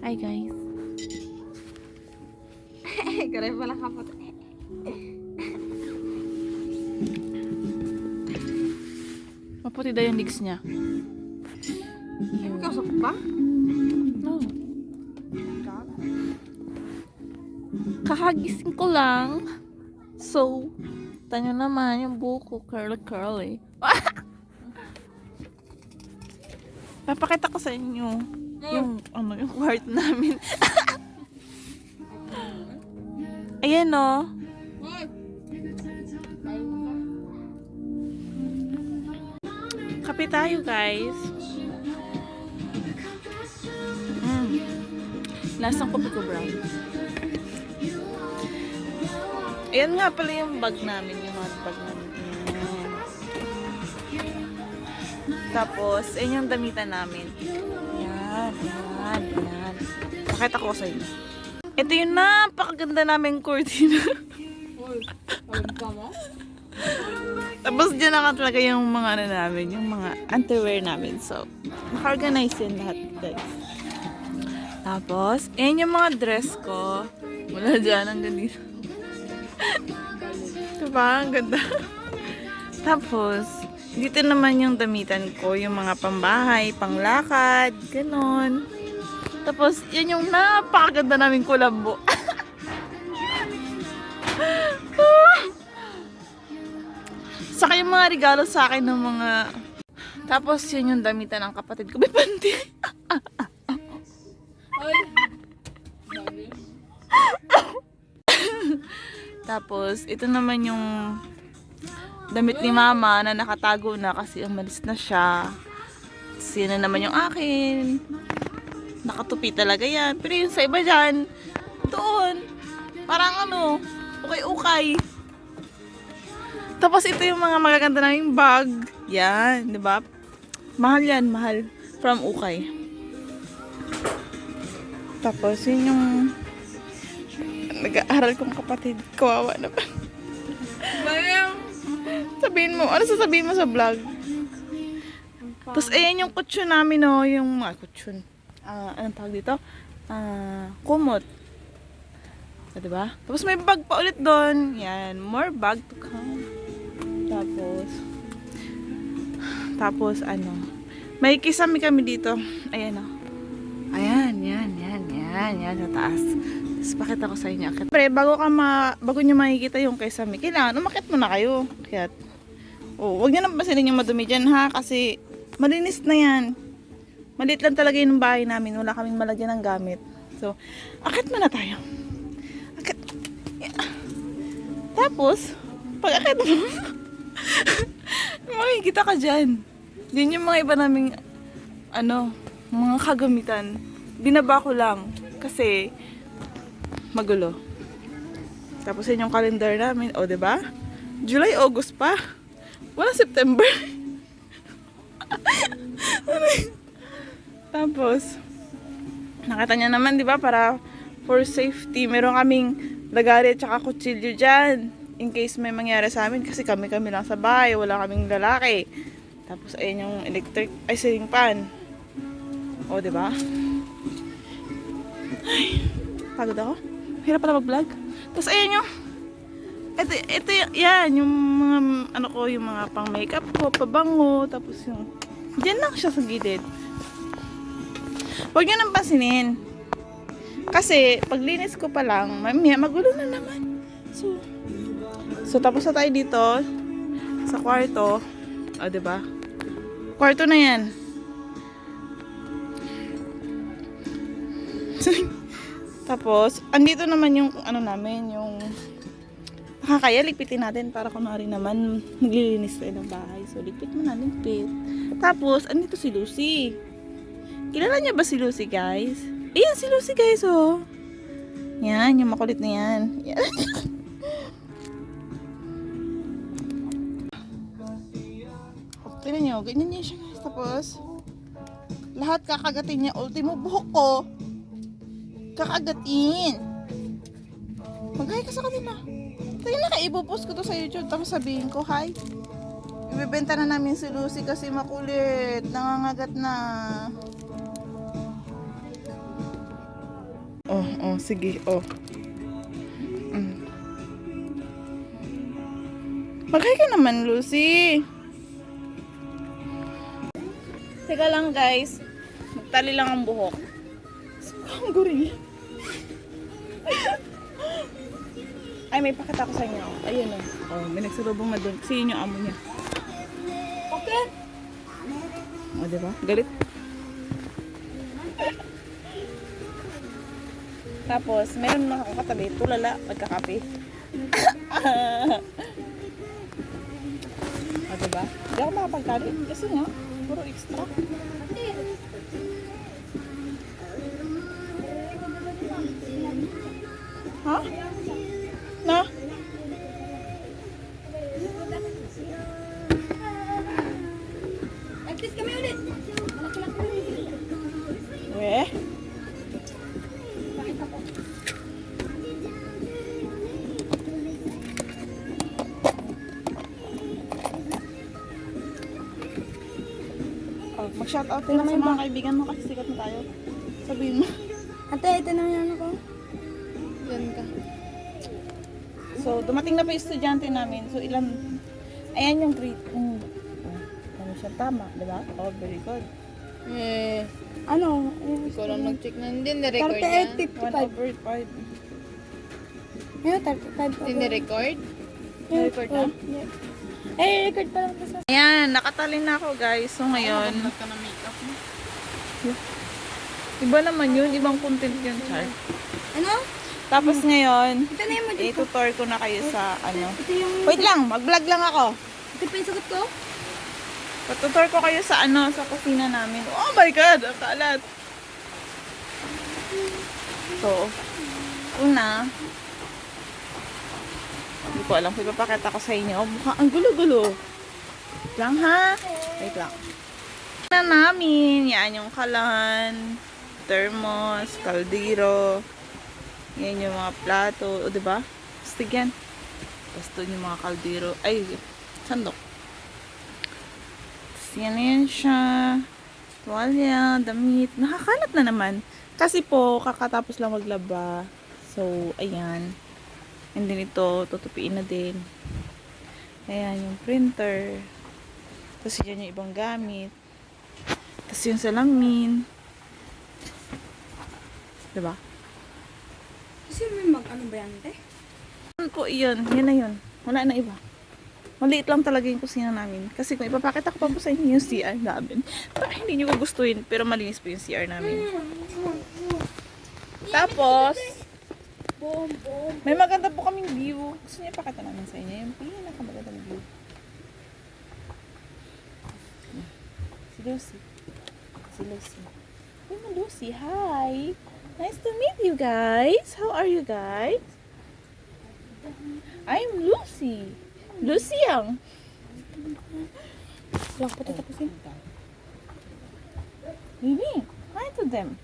Hi guys. Kaya pala kapot. Maputi daw yung legs niya. Ay, magkasok pa? No. Kakagising ko lang. So, tanyo naman yung buko curly. Papakita ko sa inyo yung yung kwarto namin. Ayan o. Kape tayo guys. Lasang kopi ko brown. Ayan nga pala yung bag namin. Yung mga bag namin. Ayan. Tapos, ayan yung damitan namin. Ayan. Pakita ko sa inyo. Ito yung napakaganda namin cortina. Tapos dyan na talaga yung mga ano namin, yung mga underwear namin. So, naka-organize yan lahat guys. Tapos, ayan yung mga dress ko. Wala dyan, hanggang dito. Diba? Ang ganda. Tapos, dito naman yung damitan ko, yung mga pambahay, panglakad, ganon. Tapos, yan yung napakaganda naming kulambo. Saka yung mga regalo sa akin ng mga... Tapos, yun yung damitan ng kapatid ko. May panty. Tapos, ito naman yung damit ni mama na nakatago na kasi umalis na siya. Sino naman yung akin. Nakatupi talaga yan. Pero yung sa iba dyan, doon. Parang ano, ukay-ukay. Tapos ito yung mga magaganda naming bag. Yan, di ba? Mahal yan, mahal. From ukay. Tapos yun yung nag-aaral kong kapatid. Kawawa naman. Sabihin mo, ano sasabihin mo sa vlog? Tapos ayan yung kutsyon namin, no, yung mga kutsyon. Anong tawag dito? Kumot. Diba? Tapos may bag pa ulit doon. Yan, more bag to come. Tapos ano, may kisame kami dito. Ayan, o. Ayan, yan sa taas. Tapos pakita ko sa inyo. Pre, bago nyo makikita yung kisame, kailangan umakit muna kayo. Kaya, huwag nyo nang pansinin yung madumi dyan, ha? Kasi, malinis na yan. Maliit lang talaga yung bahay namin. Wala kaming malagyan ng gamit. So, akit muna tayo. Akit. Yeah. Tapos, pag akit mo, makikita ka dyan. Yun yung mga iba naming, mga kagamitan. Binaba ko lang. Kasi, magulo. Tapos, yun yung calendar namin. O, diba? July, August pa. Wala September. Tapos, nakita niya naman, di ba, para for safety, meron kaming lagari at saka kutsilyo dyan. In case may mangyari sa amin, kasi kami lang sa bahay, wala kaming lalaki. Tapos, ayun yung ceiling fan. O, di ba? Ay, pagod ako. Hirap pala mag-vlog. Tapos, ayun yung, ito yan, yung mga, yung mga pang makeup ko, pabango, tapos yung, dyan lang siya sa gilid. Huwag nyo nang pansinin. Kasi, paglinis ko pa lang, mamaya magulo na naman. So tapos na tayo dito, sa kwarto. O, diba? Kwarto na yan. Tapos, andito naman yung, namin, yung, nakakaya, ligpitin natin para kunwari naman, naglilinis tayo ng bahay. So, ligpit mo na, ligpit. Tapos, andito si Lucy. Kilala niya ba si Lucy, guys? Ayan, si Lucy, guys, oh. Yan, yung makulit na yan. Yan. Tignan nyo, ganyan niya siya, guys. Tapos, lahat kakagatin niya. Ultimo buhok ko. Kakagatin. Mag-hi ka sa kanila. Tayo na ipopost ko to sa YouTube. Tapos sabihin ko, hi. Ibebenta na namin si Lucy kasi makulit. Nangangagat na. Sige, Mag-hi ka naman, Lucy. Teka lang, guys. Magtali lang ang buhok. Ang guri. Ay, may pakita ko sa inyo. Ayun, may nagsalubong na doon. Kasi yun yung amo niya. Okay. Diba? Galit. Tapos, meron na ako katabi. Tulala, magkakape. Diba? Hindi ako makapagkalit. Kasi nga, puro extra. Ha? Na? Nag-kiss kami ulit. Weh? Mag-shoutout din sa mga kaibigan mo kasi sikat na tayo. Sabihin mo. Ate, ito na yung ano ko. Yan ka. So, dumating na pa yung estudyante namin. So, ayan yung grade. Ano siya? Tama, di ba? Oh, very good. Ano? Ikaw lang nag-check na hindi na-record niya. 38, 1/5. 55. Ngayon, 35 po. Hindi na-record? Na-record na? Record pa lang po sa... Ayan, nakatalin na ako guys. So, ngayon, Nag ka na makeup mo. iba naman yun. Ibang content yun, Char. Ano? Tapos ngayon, Ito na yung magic ko. i-tutor ko na kayo sa ano. Ito yung... Wait lang, mag-vlog lang ako. Ito pa yung sagot ko? Patutor ko kayo sa ano, sa kusina namin. Oh my God, ang kalat. So, una, hindi ko alam kung ipapakita ko sa inyo. Mukha ang gulo-gulo. Lang ha? Wait lang. Na namin, yan yung kalan, thermos, kaldero, yan yung mga plato, o diba? Stig yan. Tapos doon yung mga kaldero, ay, sandok. Tapos yan siya. Tuwalya, damit. Nakakalat na naman. Kasi po, kakatapos lang maglaba. So, ayan. And then ito, tutupiin na din. Ayan, yung printer. Tapos yan yung ibang gamit. Tapos yung salamin. Diba? Kasi may mag-ano ba yan, te? Yan po, yun. Yan na yun. Wala na iba. Maliit lang talaga yung kusina namin. Kasi kung ipapakita ko pa po sa inyo yung CR namin, para hindi nyo gugustuhin. Pero malinis po yung CR namin. Tapos, may maganda po kaming view. Gusto niyo ipakita namin sa inyo yung pinakamagandang view. Si Lucy. Si Lucy. Uy, Lucy, hi! Nice to meet you guys. How are you guys? I'm Lucy. Lucy Yang. Wala ko pa tapusin. Baby, hi to them.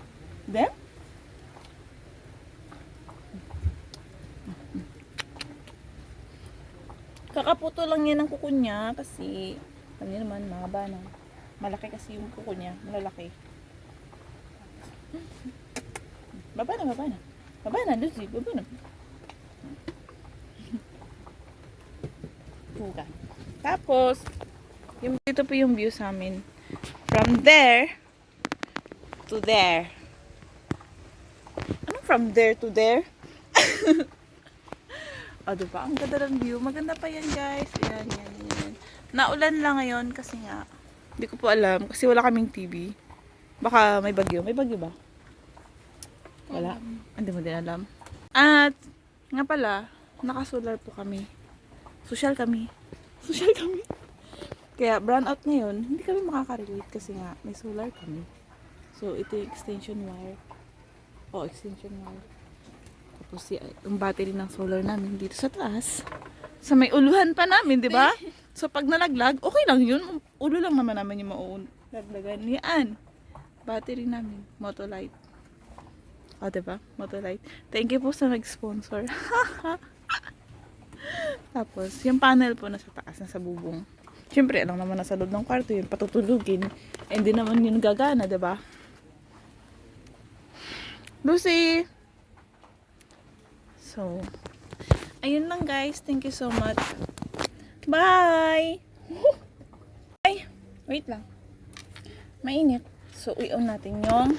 Them? Kakaputo lang yan ng kuko niya kasi alam niyo naman, mahaba na. Malaki kasi yung kuko niya. Malalaki. Baba na, baba na. Baba na, Lucy. Baba na. Puga. Tapos, dito po yung view sa amin. From there to there. Ano from there to there? O, diba? Ang ganda ng view. Maganda pa yan, guys. Yan, yan, yan. Naulan lang ngayon kasi nga, hindi ko po alam. Kasi wala kaming TV. Baka may bagyo. May bagyo ba? Wala. Hindi mo din alam. At, nga pala, naka-solar po kami. Social kami. Social kami. Kaya, brown out ngayon, hindi kami makaka-relate kasi nga, may solar kami. So, ito yung extension wire. Oh, extension wire. Tapos, yung battery ng solar namin dito sa taas. Sa may uluhan pa namin, di ba? So, pag nalaglag, okay lang yun. Ulo lang naman namin yung maulaglagan. Yan. Battery namin. Motolite. O, diba? Motolite. Thank you po sa nag-sponsor. Tapos, yung panel po nasa taas, nasa bubong. Siyempre, alam naman nasa loob ng kwarto yun, patutulugin. Hindi naman yun gagana, diba? Lucy! So, ayun lang guys. Thank you so much. Bye! Ay, wait lang. Mainit. So, i-on natin yung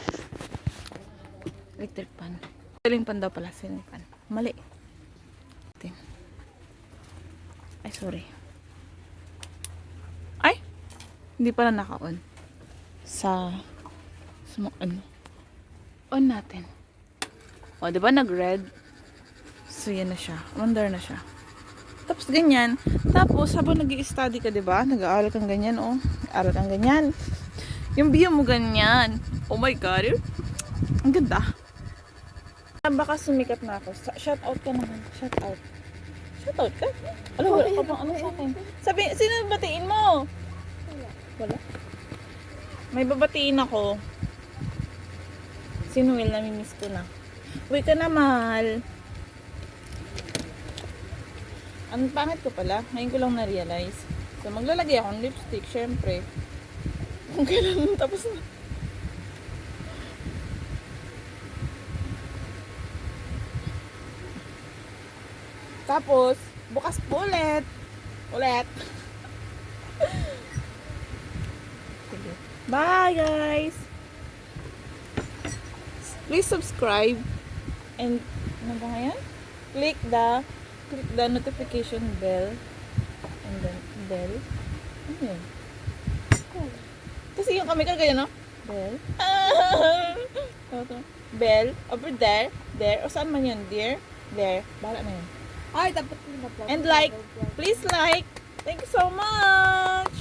electric pan. Ceiling fan daw pala. Ceiling fan. Mali. Ay, sorry. Ay! Hindi pala naka-on. Sa ano. On natin. O, diba nag-red? So, yan na siya. Under na siya. Tapos, ganyan. Tapos, habang nag-i-study ka, diba? Nag-aaral kang ganyan, oh. Nag-aaral kang ganyan. Yung view mo ganyan. Oh my God. Ang ganda. Baka sumikat na ako. Shout out ka naman. Shout out. Shout out ka? Wala ka bang ano sa akin? Sabi, sino batiin mo? Wala. May babatiin ako. Si Noel, namimiss ko na. Uy ka na, mahal. Ang pangit ko pala. Ngayon ko lang na-realize. So, maglalagay ako ng lipstick, syempre. Kung kailan tapos na. Tapos, bukas po ulit. Ulit. Sige. Bye, guys! Please subscribe and ano ba ngayon? Click the notification bell and then bell. Ano yun? Kasi yung kami ka ganyan, no? Bell. Bell. Over there. There. O saan man yun? There. There. Bahala na yun. Ay, dapat ko na And like. Please like. Thank you so much.